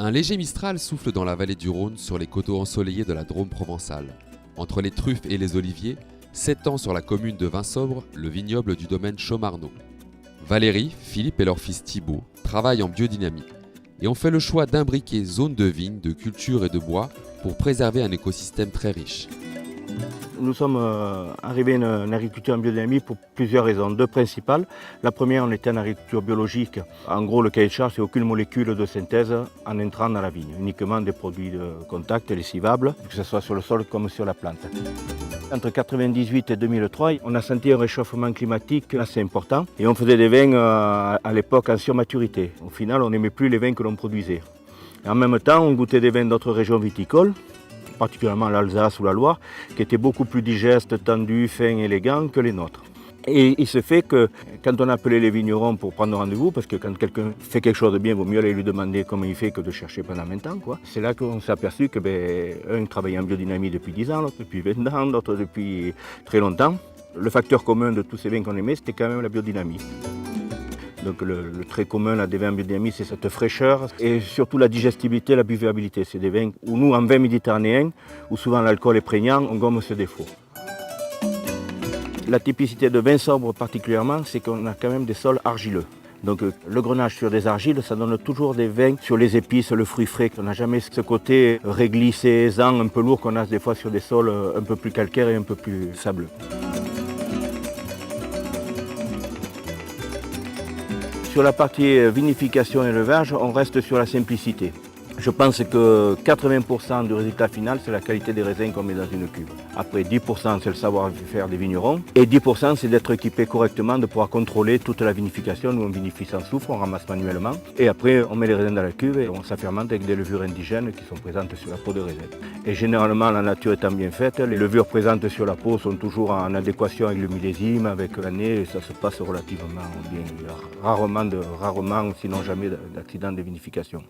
Un léger mistral souffle dans la vallée du Rhône sur les coteaux ensoleillés de la Drôme provençale. Entre les truffes et les oliviers, s'étend sur la commune de Vinsobre le vignoble du domaine Chaumarneau. Valérie, Philippe et leur fils Thibault travaillent en biodynamie et ont fait le choix d'imbriquer zones de vignes, de culture et de bois pour préserver un écosystème très riche. Nous sommes arrivés en agriculture en biodynamie pour plusieurs raisons, deux principales. La première, on était en agriculture biologique. En gros, le cahier de charge, c'est aucune molécule de synthèse en entrant dans la vigne, uniquement des produits de contact lessivables, que ce soit sur le sol comme sur la plante. Entre 1998 et 2003, on a senti un réchauffement climatique assez important et on faisait des vins à l'époque en surmaturité. Au final, on n'aimait plus les vins que l'on produisait. Et en même temps, on goûtait des vins d'autres régions viticoles, particulièrement l'Alsace ou la Loire, qui étaient beaucoup plus digestes, tendus, fins, élégants que les nôtres. Et il se fait que quand on appelait les vignerons pour prendre rendez-vous, parce que quand quelqu'un fait quelque chose de bien, il vaut mieux aller lui demander comment il fait que de chercher pendant 20 ans. C'est là qu'on s'est aperçu que un travaillait en biodynamie depuis 10 ans, l'autre depuis 20 ans, l'autre depuis très longtemps. Le facteur commun de tous ces vins qu'on aimait, c'était quand même la biodynamie. Donc le trait commun là, des vins en biodynamie, c'est cette fraîcheur et surtout la digestibilité, la buvabilité. C'est des vins où nous, en vin méditerranéen, où souvent l'alcool est prégnant, on gomme ce défaut. La typicité de Vinsobre particulièrement, c'est qu'on a quand même des sols argileux. Donc le grenache sur des argiles, ça donne toujours des vins sur les épices, le fruit frais. On n'a jamais ce côté réglissé, aisant, un peu lourd qu'on a des fois sur des sols un peu plus calcaires et un peu plus sableux. Sur la partie vinification et élevage, on reste sur la simplicité. Je pense que 80% du résultat final, c'est la qualité des raisins qu'on met dans une cuve. Après 10%, c'est le savoir-faire des vignerons. Et 10%, c'est d'être équipé correctement, de pouvoir contrôler toute la vinification. Nous, on vinifie sans soufre, on ramasse manuellement. Et après, on met les raisins dans la cuve et on s'affermente avec des levures indigènes qui sont présentes sur la peau de raisin. Et généralement, la nature étant bien faite, les levures présentes sur la peau sont toujours en adéquation avec le millésime, avec l'année. Et ça se passe relativement bien. Il y a rarement, sinon jamais, d'accident de vinification.